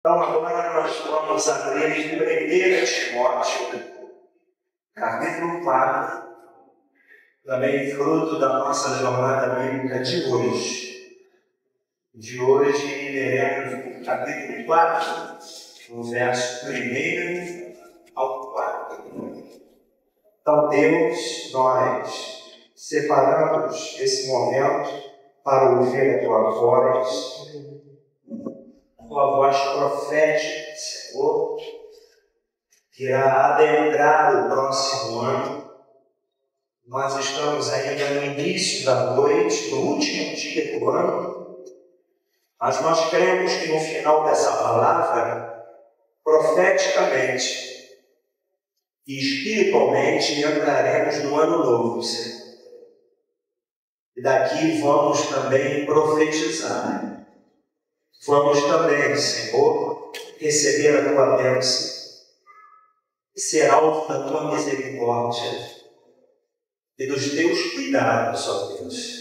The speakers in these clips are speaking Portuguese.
Então agora nós vamos abrir 1 Timóteo, capítulo 4, também fruto da nossa jornada bíblica de hoje. De hoje leremos o capítulo 4, no verso 1 ao 4. Então Deus, nós separamos esse momento para ouvir a Tua voz profética, Senhor, que irá adentrar o próximo ano. Nós estamos ainda no início da noite, no último dia do ano, mas nós cremos que no final dessa palavra, profeticamente e espiritualmente, entraremos no ano novo, Senhor. E daqui vamos também profetizar. Vamos também, Senhor, receber a Tua bênção, ser alvo da Tua misericórdia e dos Teus cuidados, ó Deus.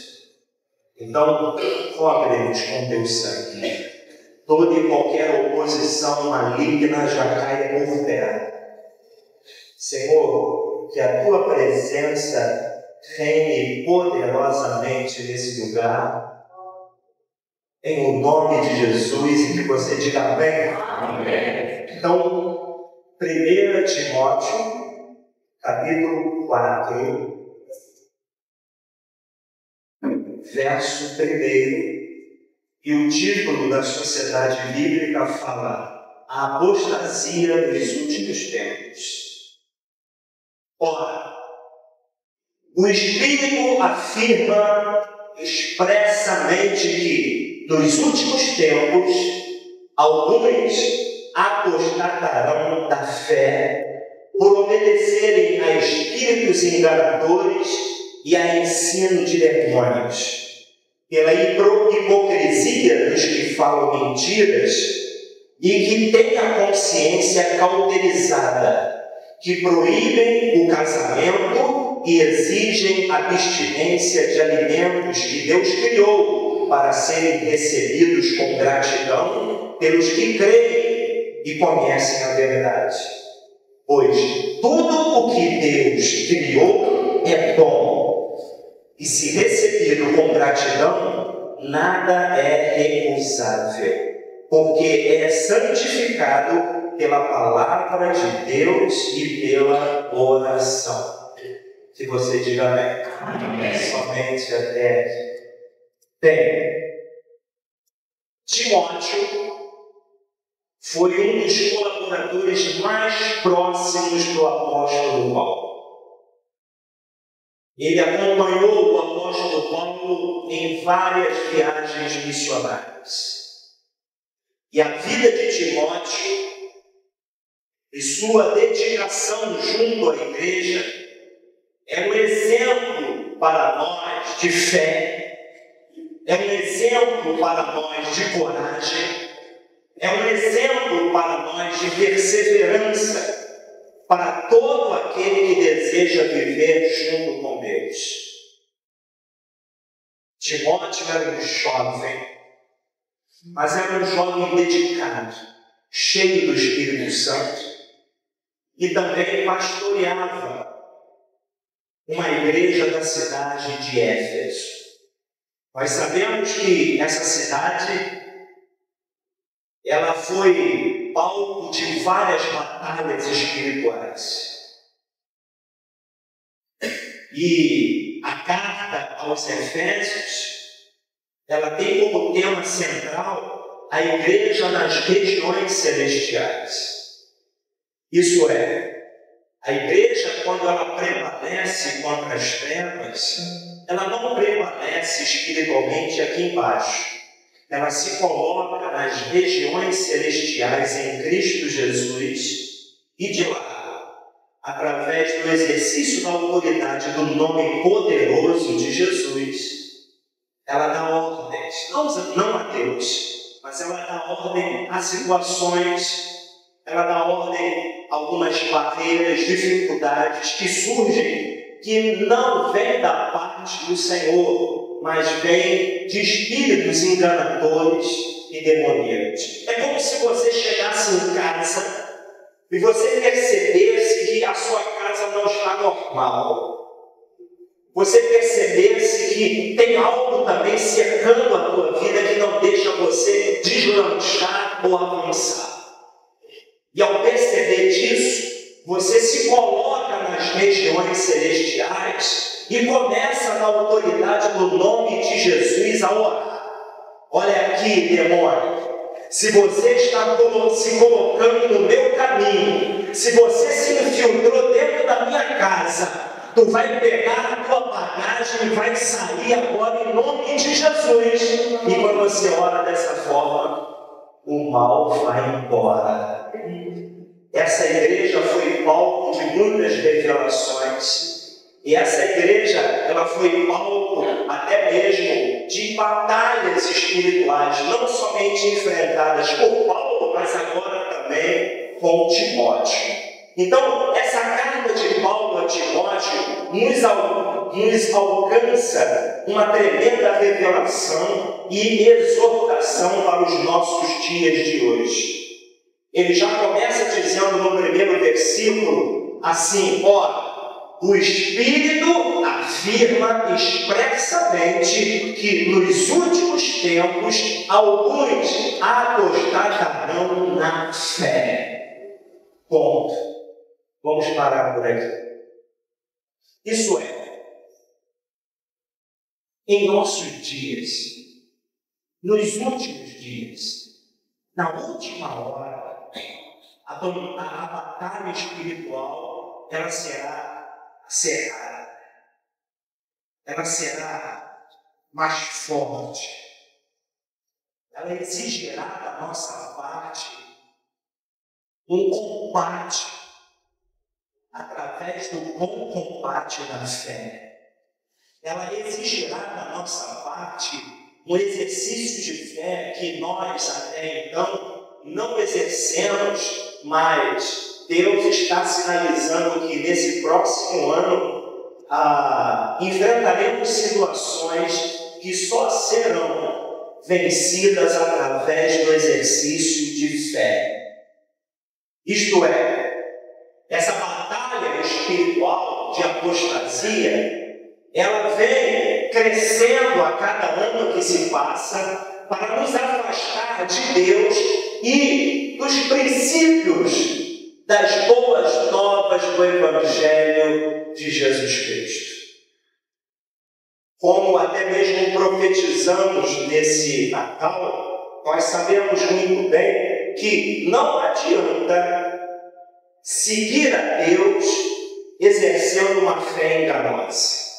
Então, cobre-nos com Teu sangue. Toda e qualquer oposição maligna já caia por terra. Senhor, que a Tua presença reine poderosamente nesse lugar, em o nome de Jesus, e que você diga amém. Amém. Então, 1 Timóteo, capítulo 4, verso 1, e o título da sociedade bíblica fala: A apostasia dos últimos tempos. Ora, o Espírito afirma expressamente que nos últimos tempos, alguns apostatarão da fé por obedecerem a espíritos enganadores e a ensino de demônios, pela hipocrisia dos que falam mentiras e que têm a consciência cauterizada, que proíbem o casamento e exigem abstinência de alimentos que Deus criou para serem recebidos com gratidão pelos que creem e conhecem a verdade. Pois tudo o que Deus criou é bom, e se recebido com gratidão, nada é recusável, porque é santificado pela palavra de Deus e pela oração. Se você diga amém. Amém. Somente até aqui. Bem, Timóteo foi um dos colaboradores mais próximos do apóstolo Paulo. Ele acompanhou o apóstolo Paulo em várias viagens missionárias. E a vida de Timóteo e sua dedicação junto à igreja é um exemplo para nós de fé, é um exemplo para nós de coragem, é um exemplo para nós de perseverança, para todo aquele que deseja viver junto com Deus. Timóteo era um jovem, mas era um jovem dedicado, cheio do Espírito Santo, e também pastoreava uma igreja da cidade de Éfeso. Nós sabemos que essa cidade, ela foi palco de várias batalhas espirituais. E a carta aos Efésios, ela tem como tema central a igreja nas regiões celestiais. Isso é, a igreja, quando ela prevalece contra as trevas, ela não prevalece espiritualmente aqui embaixo. Ela se coloca nas regiões celestiais em Cristo Jesus, e de lá, através do exercício da autoridade do nome poderoso de Jesus, ela dá ordens, não a Deus, mas ela dá ordem a situações, ela dá ordem a algumas barreiras, dificuldades que surgem, que não vêm da parte do Senhor, mas vêm de espíritos enganadores, e demoníacos. É como se você chegasse em casa e você percebesse que a sua casa não está normal. Você percebesse que tem algo também cercando a tua vida que não deixa você deslanchar ou avançar. E ao perceber disso, você se coloca nas regiões celestiais e começa na autoridade do nome de Jesus a orar. Olha aqui, demônio. Se você está se colocando no meu caminho, se você se infiltrou dentro da minha casa, tu vai pegar a tua bagagem e vai sair agora em nome de Jesus. E quando você ora dessa forma, o mal vai embora. Essa igreja foi palco de muitas revelações. E essa igreja, ela foi palco até mesmo de batalhas espirituais, não somente enfrentadas por Paulo, mas agora também com Timóteo. Então, essa carta de Paulo a Timóteo nos alcança uma tremenda revelação e exortação para os nossos dias de hoje. Ele já começa dizendo no primeiro versículo assim: o Espírito afirma expressamente que nos últimos tempos alguns apostatarão na fé. Ponto. Vamos parar por aqui. Isso é, em nossos dias, nos últimos dias, na última hora, a batalha espiritual, ela será cerrada. Ela será mais forte. Ela exigirá da nossa parte um combate através do bom combate da fé. Ela exigirá da nossa parte um exercício de fé que nós até então não exercemos, mas Deus está sinalizando que nesse próximo ano enfrentaremos situações que só serão vencidas através do exercício de fé. Isto é, essa batalha espiritual de apostasia, ela vem crescendo a cada ano que se passa para nos afastar de Deus e dos princípios das boas novas do Evangelho de Jesus Cristo. Como até mesmo profetizamos nesse Natal, nós sabemos muito bem que não adianta seguir a Deus exercendo uma fé enganosa.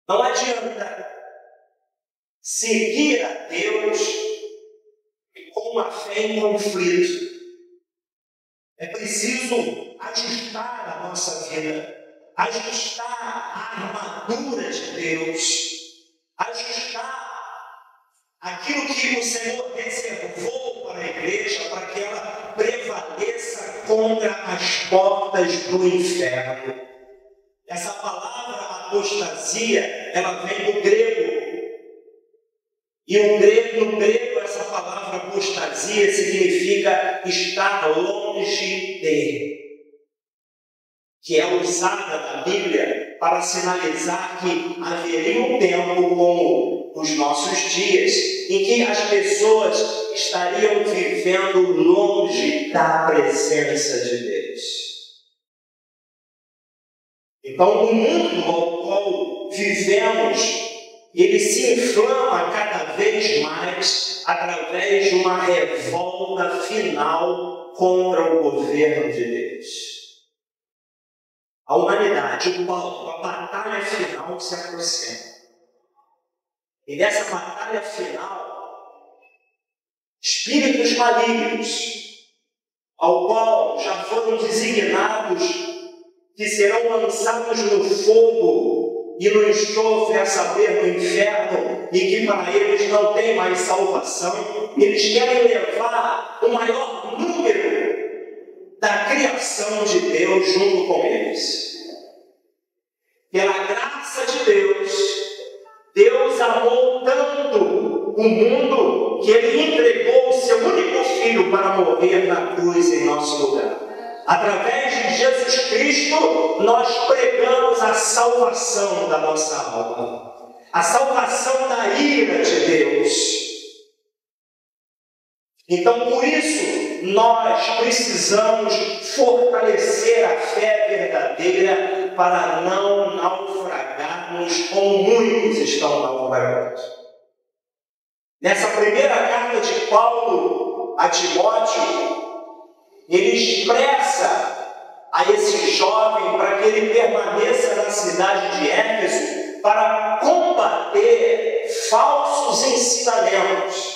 Não adianta seguir a Deus com uma fé em conflito. É preciso ajustar a nossa vida, ajustar a armadura de Deus, ajustar aquilo que o Senhor reservou para a igreja, para que ela prevaleça contra as portas do inferno. Essa palavra apostasia, ela vem do grego. E no grego, essa palavra apostasia significa estar longe de, que é usada na Bíblia para sinalizar que haveria um tempo como os nossos dias, em que as pessoas estariam vivendo longe da presença de Deus. Então, o mundo ao qual vivemos, ele se inflama cada vez mais através de uma revolta final contra o governo de Deus. A humanidade, a batalha final se aproxima. E nessa batalha final, espíritos malignos, ao qual já foram designados que serão lançados no fogo e no enxofre, a saber, no inferno, e que para eles não tem mais salvação, eles querem levar o maior número da criação de Deus junto com eles. Pela graça de Deus, Deus amou tanto o mundo que Ele entregou o seu único Filho para morrer na cruz em nosso lugar. Através de Jesus Cristo, nós pregamos a salvação da nossa alma, a salvação da ira de Deus. Então, por isso, nós precisamos fortalecer a fé verdadeira para não naufragarmos como muitos estão naufragando. Nessa primeira carta de Paulo a Timóteo, ele expressa a esse jovem para que ele permaneça na cidade de Éfeso para combater falsos ensinamentos.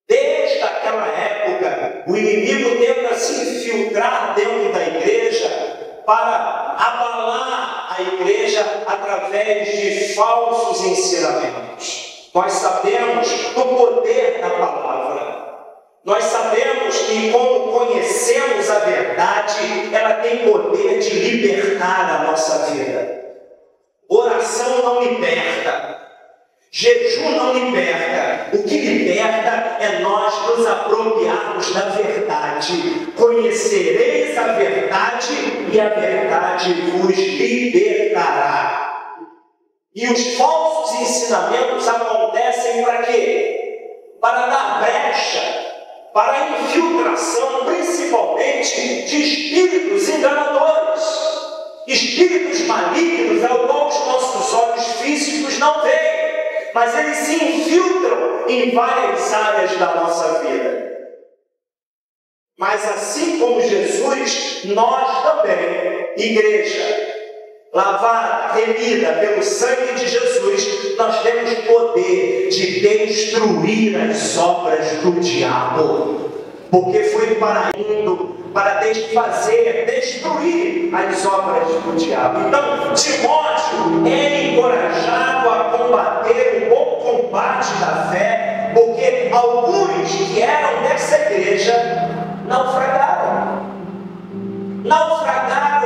Desde aquela época, o inimigo tenta se infiltrar dentro da igreja para abalar a igreja através de falsos ensinamentos. Nós sabemos do poder da palavra. Nós sabemos que, como conhecemos a verdade, ela tem poder de libertar a nossa vida. Oração não liberta. Jejum não liberta. O que liberta é nós nos apropriarmos da verdade. Conhecereis a verdade e a verdade vos libertará. E os falsos ensinamentos acontecem para quê? Para dar brecha, para a infiltração, principalmente de espíritos enganadores, espíritos malignos ao qual os nossos olhos físicos não veem, mas eles se infiltram em várias áreas da nossa vida. Mas assim como Jesus, nós também, igreja, lavada, remida pelo sangue de Jesus, nós temos poder de destruir as obras do diabo, porque foi para desfazer, destruir as obras do diabo. Então, Timóteo é encorajado a combater o bom combate da fé, porque alguns que eram dessa igreja naufragaram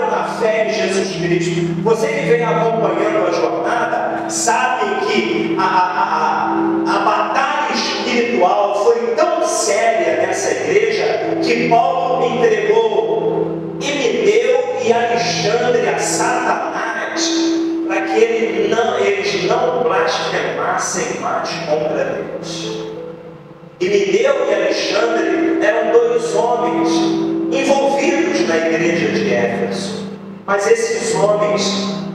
na fé em Jesus Cristo. Você que vem acompanhando a jornada sabe que a batalha espiritual foi tão séria nessa igreja que Paulo entregou Emineu e Alexandre a Satanás para que eles não blasfemassem mais contra Deus. Emineu e Alexandre eram dois homens envolvidos na igreja de Éfeso, mas esses homens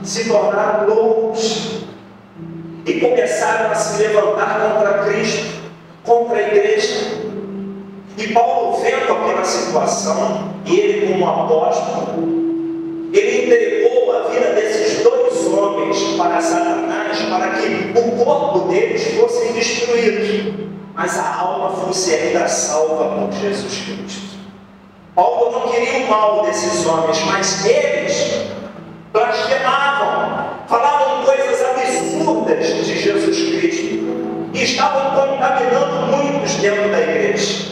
se tornaram loucos e começaram a se levantar contra Cristo, contra a igreja. E Paulo, vendo aquela situação, e ele como apóstolo, ele entregou a vida desses dois homens para Satanás, para que o corpo deles fosse destruído, mas a alma fosse ainda salva por Jesus Cristo. Paulo não queria o mal desses homens, mas eles blasfemavam, falavam coisas absurdas de Jesus Cristo e estavam contaminando muitos dentro da igreja.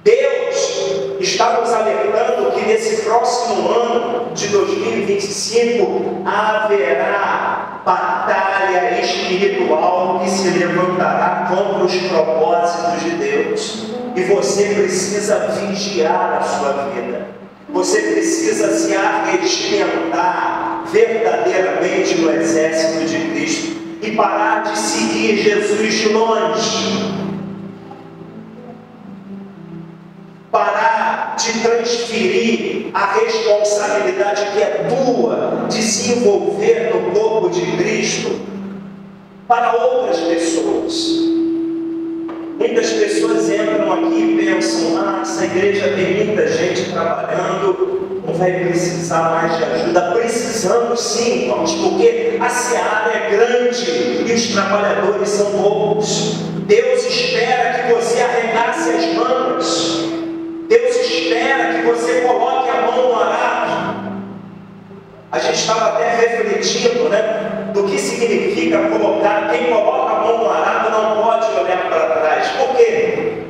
Deus está nos alertando que nesse próximo ano de 2025 haverá batalha espiritual que se levantará contra os propósitos de Deus. E você precisa vigiar a sua vida. Você precisa se arregimentar verdadeiramente no exército de Cristo e parar de seguir Jesus de longe. Parar de transferir a responsabilidade que é tua de se envolver no corpo de Cristo para outras pessoas. Muitas pessoas entram aqui e pensam: essa igreja tem muita gente trabalhando, não vai precisar mais de ajuda. Precisamos sim, irmãos, porque a seara é grande e os trabalhadores são poucos. Deus espera que você arregace as mãos. Deus espera que você coloque a mão no arado. A gente estava até refletindo, do que significa colocar. Quem coloca a mão no arado não pode olhar para trás. Por quê?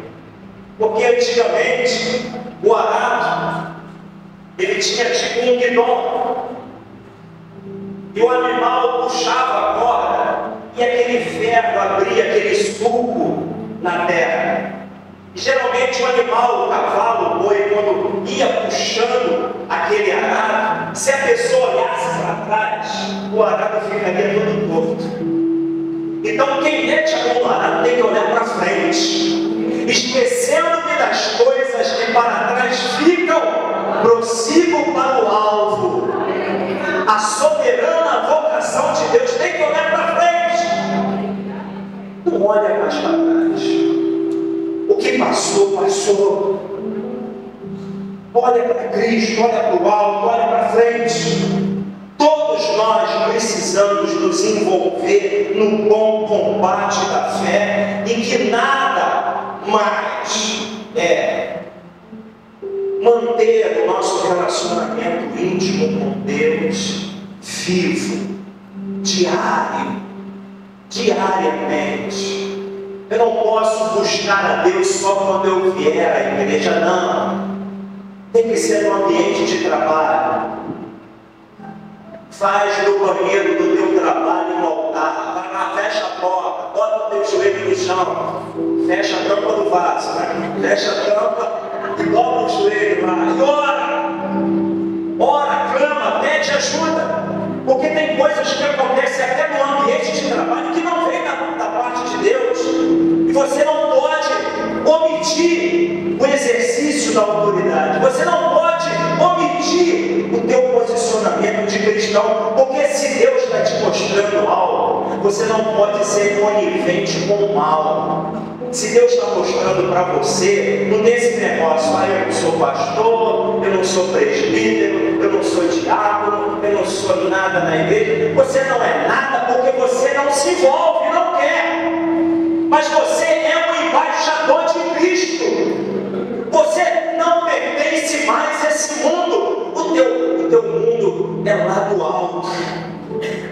Porque antigamente o arado ele tinha tipo um guidão e o animal puxava a corda e aquele ferro inverno abria aquele sulco na terra. E geralmente o animal, o cavalo, o boi, quando ia puxando aquele arado, se a pessoa olhasse para trás, o arado ficaria todo torto. Então quem mete a mão no arado tem que olhar para frente, esquecendo-me das coisas que para trás ficam, prossigo para o alvo. A soberana vocação de Deus tem que olhar para frente, não olha mais para trás. O que passou, passou. Olha para Cristo, olha para o alto, olha para frente. Todos nós precisamos nos envolver no bom combate da fé, e que nada mais é manter o nosso relacionamento íntimo com Deus vivo, diariamente. Eu não posso buscar a Deus só quando eu vier à igreja, não. Tem que ser no ambiente de trabalho. Faz no banheiro do teu trabalho no altar. Vai lá, fecha a porta, bota o teu joelho no chão, fecha a tampa do vaso, né? Fecha a tampa e dobra o joelho lá e ora, clama, pede ajuda. Porque tem coisas que acontecem até no ambiente de trabalho que não vem da parte de Deus. E você não pode omitir o exercício da autoridade. Você não pode omitir o teu posicionamento de cristão. Porque se Deus está te mostrando algo, você não pode ser conivente com o mal. Se Deus está mostrando para você, não tem esse negócio, eu não sou pastor, eu não sou presbítero, eu não sou diácono, eu não sou nada na igreja. Você não é nada porque você não se envolve, não quer. Mas você é um embaixador de Cristo. Você não pertence mais a esse mundo. O teu mundo é lá do alto.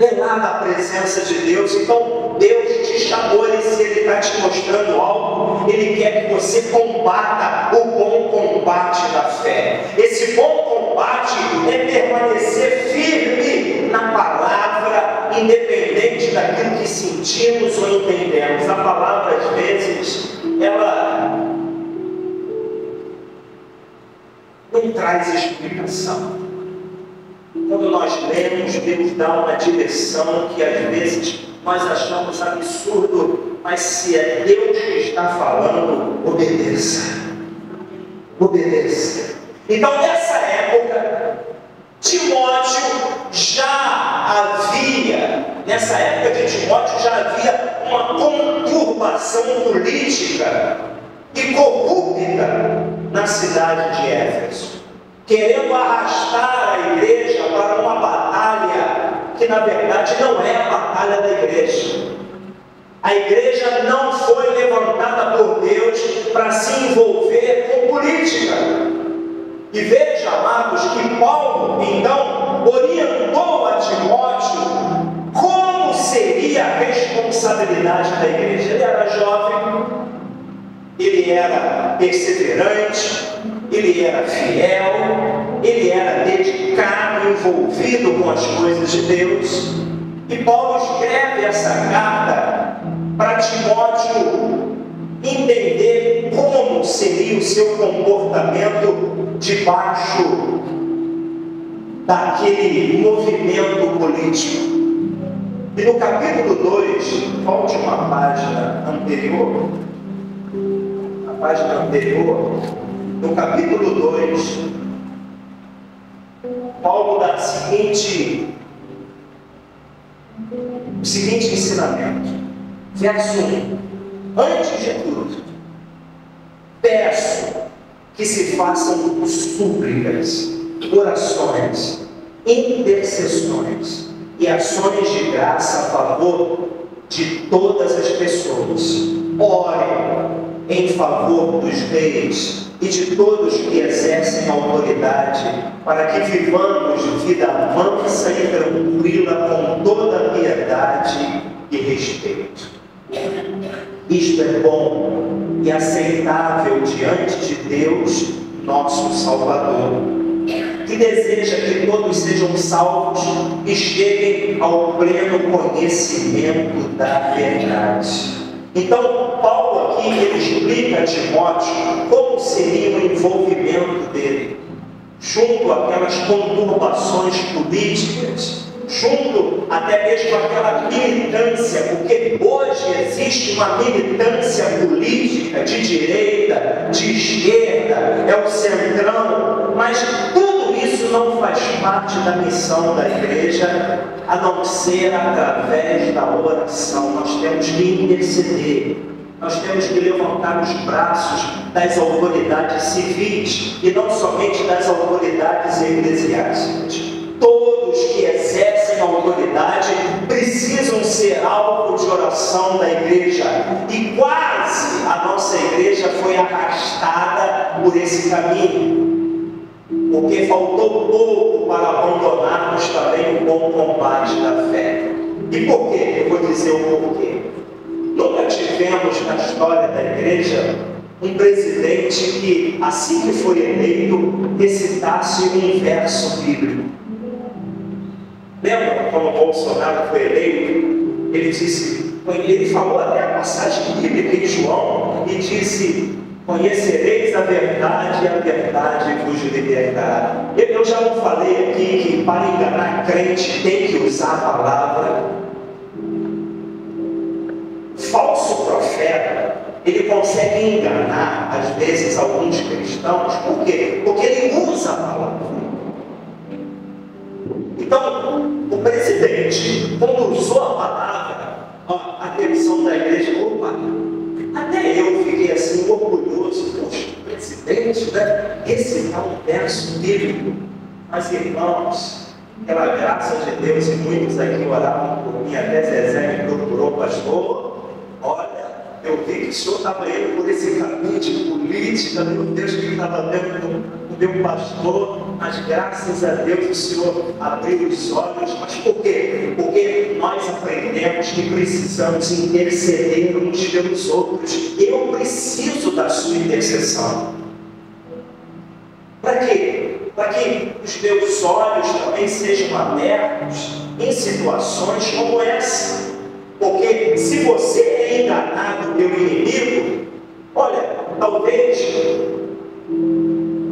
É lá na presença de Deus. Então Deus te chamou, e se Ele está te mostrando algo, Ele quer que você combata o bom combate da fé. Esse bom combate é permanecer firme na palavra, independente daquilo que sentimos ou entendemos. A palavra, às vezes, ela não traz explicação. Quando nós lemos, Deus dá uma direção que às vezes nós achamos absurdo, mas se é Deus que está falando, obedeça. Obedeça. Então, nessa época, nessa época de Timóteo já havia uma conturbação política e corrupta na cidade de Éfeso, querendo arrastar a igreja para uma batalha que na verdade não é a batalha da igreja. A igreja não foi levantada por Deus para se envolver com política. E veja, amados, que Paulo então orientou a Timóteo como seria a responsabilidade da igreja. Ele era jovem, ele era perseverante, ele era fiel, ele era dedicado, envolvido com as coisas de Deus. E Paulo escreve essa carta para Timóteo entender como seria o seu comportamento debaixo daquele movimento político. E no capítulo 2, volte uma página anterior, no capítulo 2, Paulo dá o seguinte ensinamento. Verso 1. Antes de tudo, peço que se façam súplicas, orações, intercessões e ações de graça a favor de todas as pessoas. Orem em favor dos reis e de todos que exercem autoridade, para que vivamos vida mansa e tranquila com toda piedade e respeito. Isto é bom e aceitável diante de Deus, nosso Salvador, que que deseja que todos sejam salvos e cheguem ao pleno conhecimento da verdade. Então, Paulo aqui, ele explica a Timóteo como seria o envolvimento dele junto àquelas conturbações políticas, junto até mesmo àquela militância, porque hoje existe uma militância política de direita, de esquerda, é o centrão, mas tudo isso não faz parte da missão da igreja, a não ser através da oração. Nós temos que interceder, nós temos que levantar os braços das autoridades civis e não somente das autoridades eclesiásticas. Todos que exercem autoridade precisam ser alvo de oração da igreja. E quase a nossa igreja foi arrastada por esse caminho, porque faltou pouco para abandonarmos também o bom combate da fé. E por quê? Eu vou dizer o porquê. Nunca tivemos na história da igreja um presidente que, assim que foi eleito, recitasse um verso bíblico. Lembra quando o Bolsonaro foi eleito? Ele falou até a passagem bíblica em João e disse: conhecereis a verdade e a verdade vos libertará. Eu já não falei aqui que para enganar crente tem que usar a palavra. Falso profeta, ele consegue enganar às vezes alguns cristãos. Por quê? Porque ele usa a palavra. Então, o presidente, quando usou a palavra, a atenção da igreja, opa, até eu fiquei assim orgulhoso. Poxa, o presidente, né? Recitar um verso bíblico. Mas irmãos, pela graça de Deus, e muitos aqui oravam por mim, até Zezé me procurou, pastor. Olha, eu vi que o senhor estava indo por esse caminho de política, meu Deus, que estava dentro do meu pastor, mas graças a Deus o senhor abriu os olhos. Mas por quê? Porque nós aprendemos que precisamos interceder uns pelos outros. Eu preciso da sua intercessão. Para quê? Para que os meus olhos também sejam abertos em situações como essa. Porque se você é enganado pelo inimigo, olha, talvez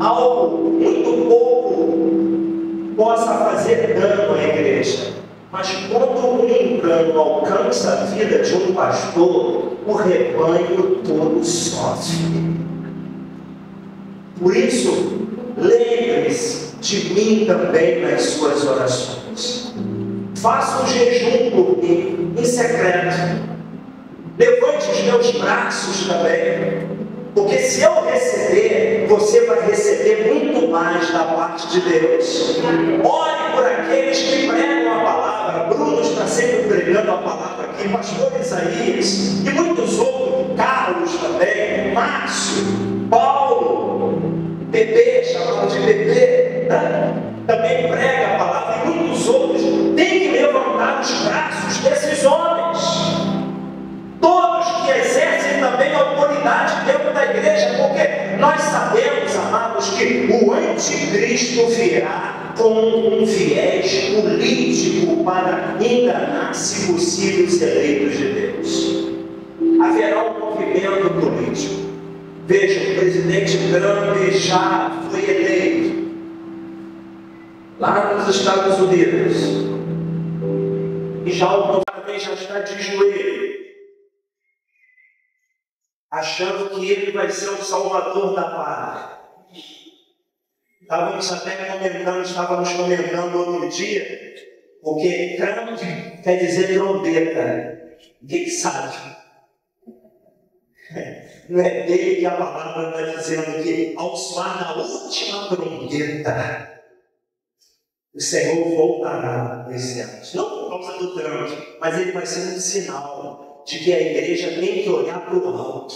algo muito pouco possa fazer dano à igreja. Mas quando um engano alcança a vida de um pastor, o rebanho todo sofre. Por isso, lembre-se de mim também nas suas orações. Faça um jejum por mim, em secreto. Levante os meus braços também. Porque se eu receber, você vai receber muito mais da parte de Deus. Ore por aqueles que pregam a palavra. Bruno está sempre pregando a palavra aqui. Pastor Isaías e muitos outros. Carlos também. Márcio. Paulo. Bebê, chamado de Bebê. Também prega a palavra. E muitos outros. Tem que levantar os braços desses homens. Todos que exercem também autoridade dentro da igreja, porque nós sabemos, amados, que o anticristo virá com um viés político para enganar, se possível, os eleitos de Deus. Haverá um movimento político. Veja, o presidente Trump já foi eleito lá nos Estados Unidos. E já o povo também já está de joelho, achando que ele vai ser o salvador da pátria. Estávamos comentando outro dia, porque Trump quer dizer trombeta. Quem sabe? Não é dele que a palavra está dizendo que ao soar na última trombeta, o Senhor voltará esse ano. Não por causa do Trump, mas ele vai ser um sinal de que a igreja tem que olhar para o alto.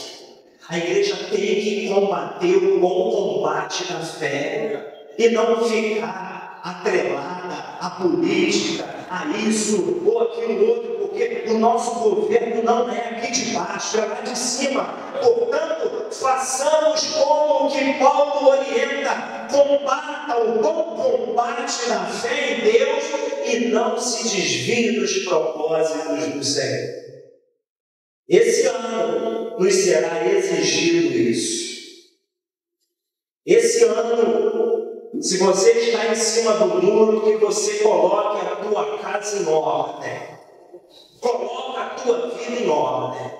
A igreja tem que combater o bom combate da fé e não ficar atrelada à política, a isso ou aquilo outro, porque o nosso governo não é aqui de baixo, é lá de cima. Portanto, façamos como o que Paulo orienta: com combata o bom combate da fé em Deus e não se desvie dos propósitos do Senhor. Esse ano nos será exigido isso. Esse ano, se você está em cima do muro, que você coloque a tua casa em ordem. Coloque a tua vida em ordem.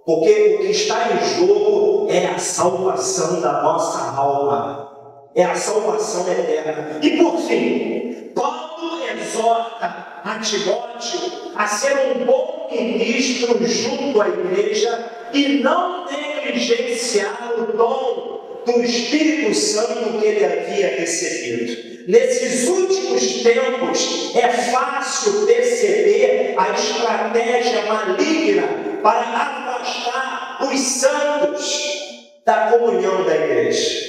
Porque o que está em jogo é a salvação da nossa alma. É a salvação eterna. E por fim, Paulo exorta a Timóteo a ser um bom ministro junto à igreja e não negligenciar o dom do Espírito Santo que ele havia recebido. Nesses últimos tempos, é fácil perceber a estratégia maligna para afastar os santos da comunhão da igreja.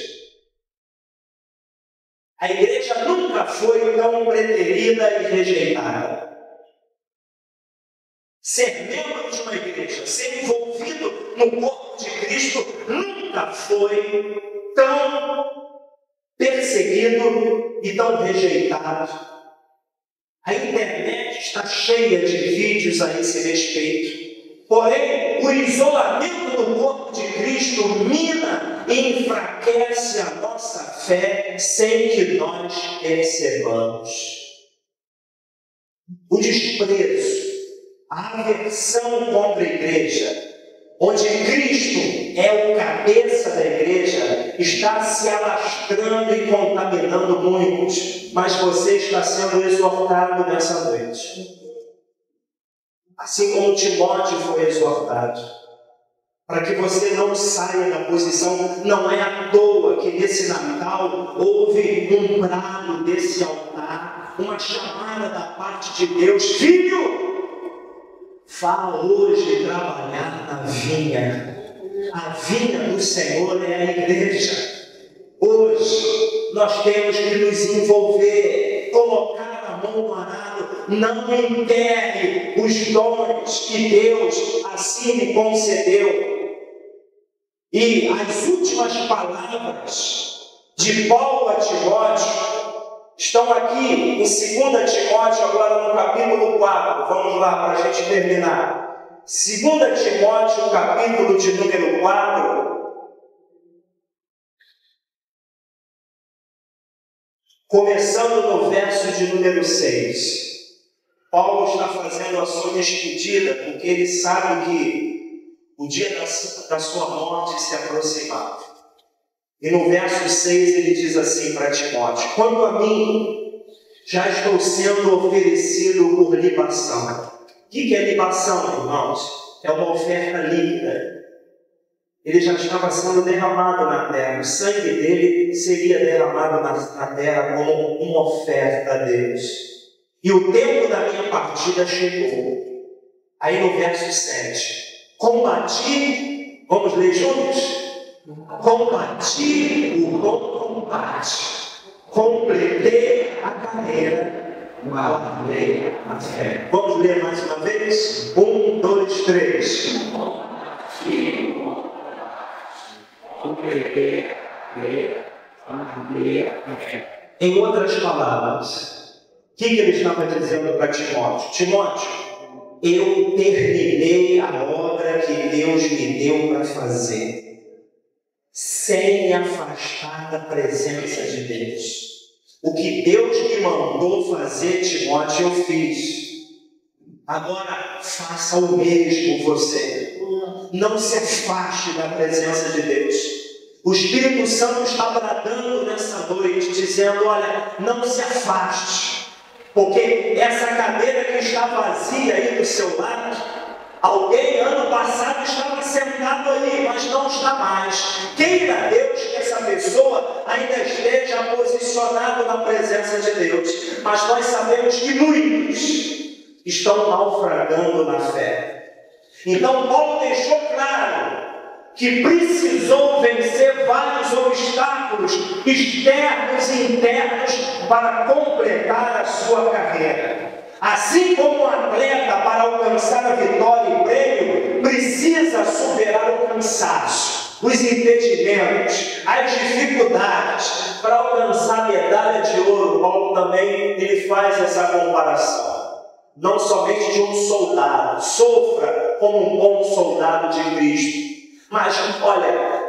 A igreja nunca foi tão preterida e rejeitada. Ser membro de uma igreja, ser envolvido no corpo de Cristo, nunca foi tão perseguido e tão rejeitado. A internet está cheia de vídeos a esse respeito. Porém, o isolamento do corpo de Cristo mina e enfraquece a nossa fé sem que nós percebamos. O desprezo, a aversão contra a igreja, onde Cristo é o cabeça da igreja, está se alastrando e contaminando muitos, mas você está sendo exortado nessa noite. Assim como Timóteo foi exortado, para que você não saia da posição. Não é à toa que nesse Natal houve um brado desse altar, uma chamada da parte de Deus: filho, vá hoje trabalhar na vinha. A vinha do Senhor é a igreja. Hoje nós temos que nos envolver, colocar a mão no arado. Não enterre os dons que Deus assim me concedeu. E as últimas palavras de Paulo a Timóteo estão aqui em 2 Timóteo, agora no capítulo 4. Vamos lá para a gente terminar. 2 Timóteo, capítulo de número 4. Começando no verso de número 6. Paulo está fazendo a sua despedida porque ele sabe que o dia da sua morte se aproximava. E no verso 6 ele diz assim para Timóteo: quanto a mim, já estou sendo oferecido por libação. O que é libação, irmãos? É uma oferta líquida. Ele já estava sendo derramado na terra. O sangue dele seria derramado na terra como uma oferta a Deus. E o tempo da minha partida chegou. Aí no verso 7. Combati, vamos ler juntos? Combati o bom combate. Completei a carreira, guardei a fé. Vamos ler mais uma vez? 1, 2, 3. Combati o bom combate. Completei a carreira, guardei a fé. Em outras palavras, o que ele estava dizendo para Timóteo? Timóteo, eu terminei a obra que Deus me deu para fazer, sem me afastar da presença de Deus. O que Deus me mandou fazer, Timóteo, eu fiz. Agora faça o mesmo você. Não se afaste da presença de Deus. O Espírito Santo está bradando nessa noite, dizendo: olha, não se afaste. Porque essa cadeira que está vazia aí do seu lado, alguém ano passado estava sentado aí, mas não está mais. Queira Deus que essa pessoa ainda esteja posicionada na presença de Deus. Mas nós sabemos que muitos estão naufragando na fé. Então Paulo deixou claro que precisou vencer vários obstáculos externos e internos para completar a sua carreira. Assim como um atleta, para alcançar a vitória e prêmio, precisa superar o cansaço. os impedimentos, as dificuldades para alcançar a medalha de ouro. Paulo também ele faz essa comparação. Não somente de um soldado, sofra como um bom soldado de Cristo, mas olha,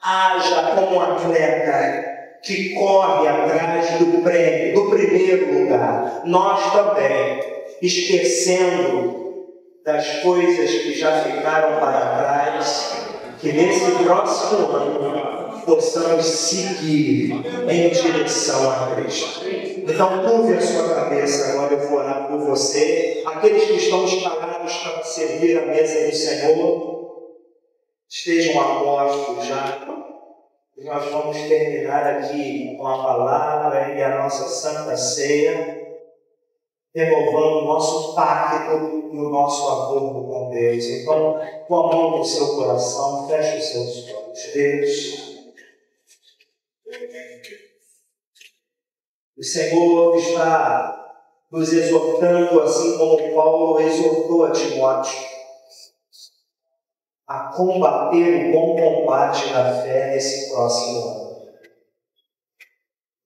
haja como um atleta que corre atrás do prêmio, do primeiro lugar. Nós também, esquecendo das coisas que já ficaram para trás, que nesse próximo ano possamos seguir em direção a Cristo. Então, curve a sua cabeça, agora eu vou orar por você. Aqueles que estão escalados para servir a mesa do Senhor, estejam apostos já. E nós vamos terminar aqui com a palavra e a nossa Santa Ceia, renovando o nosso pacto e o nosso acordo com Deus. Então, com a mão no seu coração, feche os seus olhos. Deus, o Senhor está nos exortando, assim como Paulo exortou a Timóteo, a combater o bom combate da fé nesse próximo ano.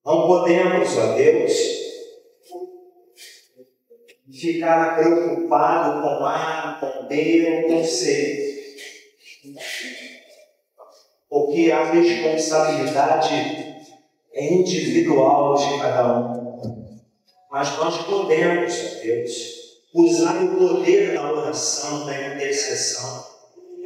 Não podemos, ó Deus, ficar preocupado com A, com B ou com C, porque a responsabilidade é individual de cada um. Mas nós podemos, ó Deus, usar o poder da oração, da intercessão,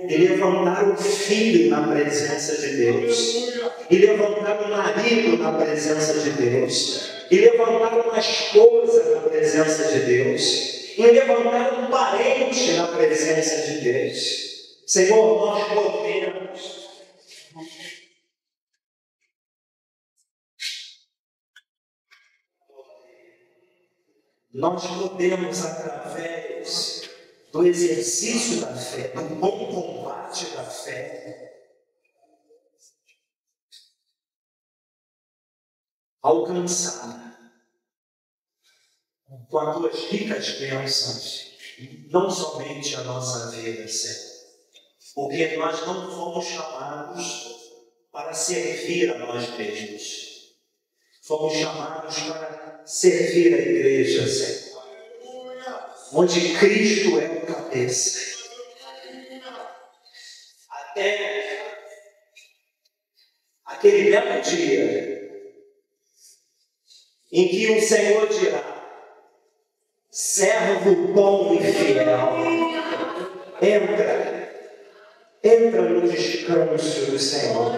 e levantar o filho na presença de Deus, e levantar o marido na presença de Deus, e levantar uma esposa na presença de Deus, e levantar um parente na presença de Deus. Senhor, nós podemos. Nós podemos, através do exercício da fé, do bom combate da fé, alcançar com as tuas ricas bênçãos, não somente a nossa vida, Senhor, porque nós não fomos chamados para servir a nós mesmos, fomos chamados para servir a igreja, Senhor, onde Cristo é o cabeça. Até aquele belo dia em que o Senhor dirá: servo bom e fiel, entra no descanso do Senhor,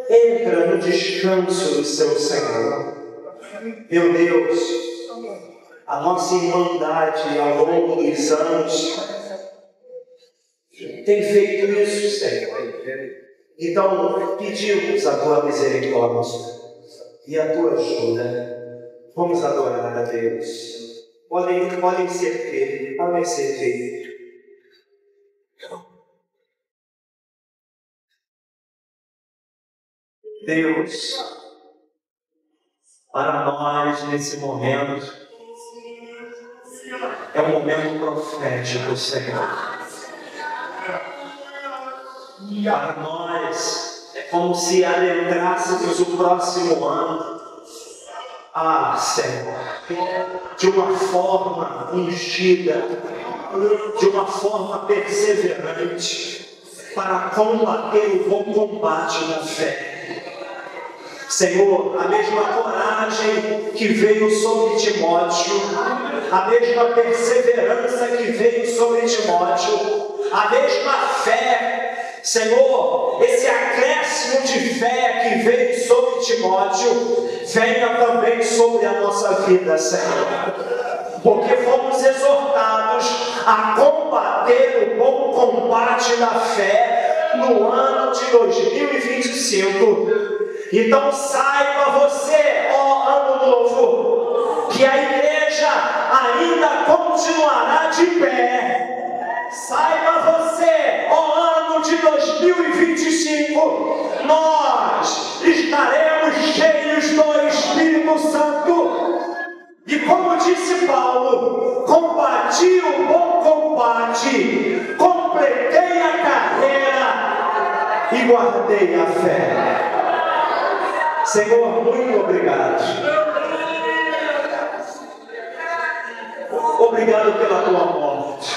entra no descanso do seu Senhor. Meu Deus, a nossa irmandade ao longo dos anos tem feito isso, Senhor. Então, pedimos a tua misericórdia e a tua ajuda. Vamos adorar a Deus. Podem servir. Deus, para nós nesse momento, é um momento profético, Senhor. Para nós, é como se adentrássemos o próximo ano. Senhor, de uma forma ungida, de uma forma perseverante, para combater o bom combate da fé. Senhor, a mesma coragem que veio sobre Timóteo, a mesma perseverança que veio sobre Timóteo, a mesma fé, Senhor, esse acréscimo de fé que veio sobre Timóteo, venha também sobre a nossa vida, Senhor. Porque fomos exortados a combater o bom combate da fé no ano de 2025. Então saiba você, ó ano novo, que a igreja ainda continuará de pé. Saiba você, ó ano de 2025, nós estaremos cheios do Espírito Santo. E como disse Paulo, combati o bom combate, completei a carreira, e guardei a fé. Senhor, muito obrigado. Obrigado pela tua morte.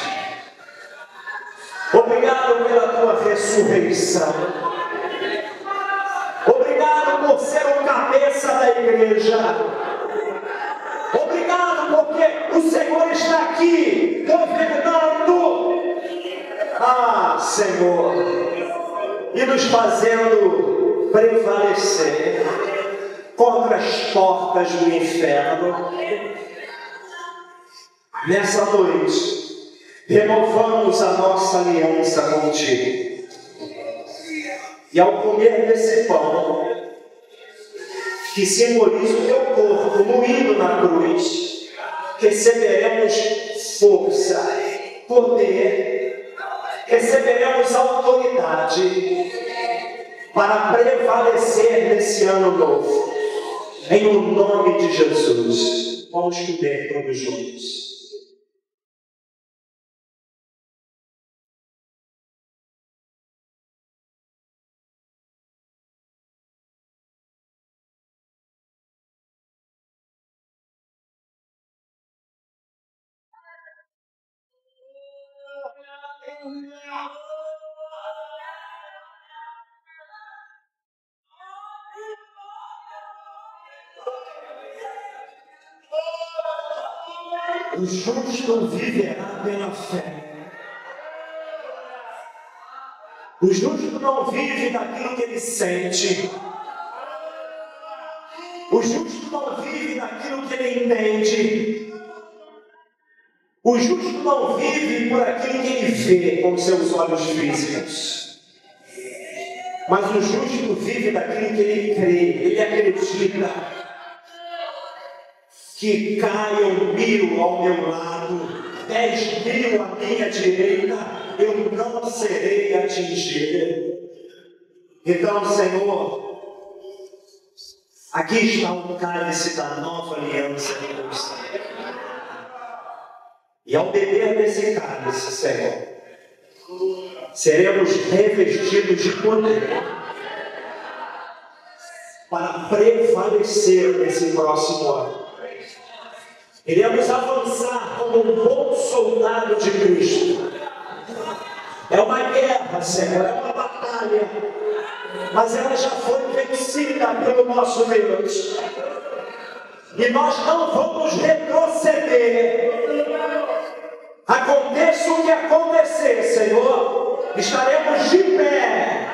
Obrigado pela tua ressurreição. Obrigado por ser o cabeça da igreja. Obrigado porque o Senhor está aqui governando. Ah, Senhor, e nos fazendo prevalecer contra as portas do inferno. Nessa noite, renovamos a nossa aliança contigo. E ao comer desse pão, que simboliza o teu corpo moído na cruz, receberemos força, poder, receberemos autoridade para prevalecer nesse ano novo. Em o nome de Jesus, vamos comer todos juntos. O justo viverá pela fé. O justo não vive daquilo que ele sente. O justo não vive daquilo que ele entende. O justo não vive por aquilo que ele vê com seus olhos físicos. Mas o justo vive daquilo que ele crê, ele acredita. Que caiam 1000 ao meu lado, 10.000 à minha direita, eu não serei atingido. Então, Senhor, aqui está o cálice da nova aliança de Deus. E ao beber desse cálice, Senhor, seremos revestidos de poder para prevalecer nesse próximo ano. Iremos avançar como um bom soldado de Cristo. É uma guerra, Senhor, é uma batalha, mas ela já foi vencida pelo nosso Deus. E nós não vamos retroceder. Aconteça o que acontecer, Senhor, estaremos de pé,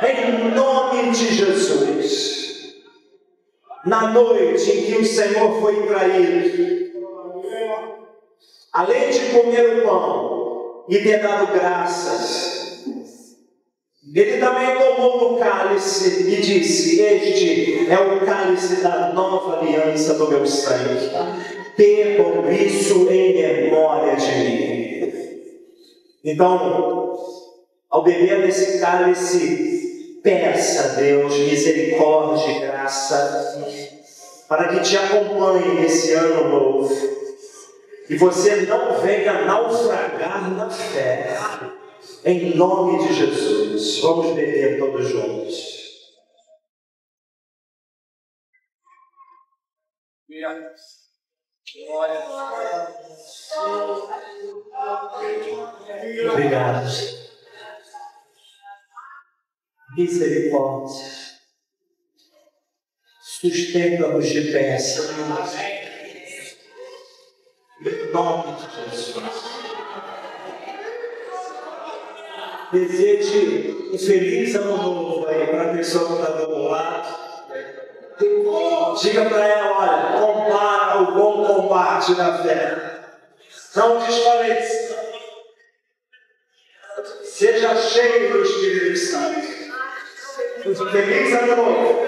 em nome de Jesus. Na noite em que o Senhor foi traído, além de comer o pão e ter dado graças, ele também tomou o cálice e disse: este é o cálice da nova aliança do meu sangue. Bebam isso em memória de mim. Então, ao beber desse cálice, peça a Deus misericórdia e graça para que te acompanhe nesse ano novo e você não venha naufragar na fé. Em nome de Jesus, vamos beber todos juntos. Obrigado. Misericórdia. Sustenta-nos de pé, Senhor. Em nome de Jesus. Deseje um feliz ano novo aí para a pessoa que está do outro lado. Diga para ela: olha, compara o bom combate na fé. Não desfaleça. Seja cheio do Espírito Santo. Feliz ano novo.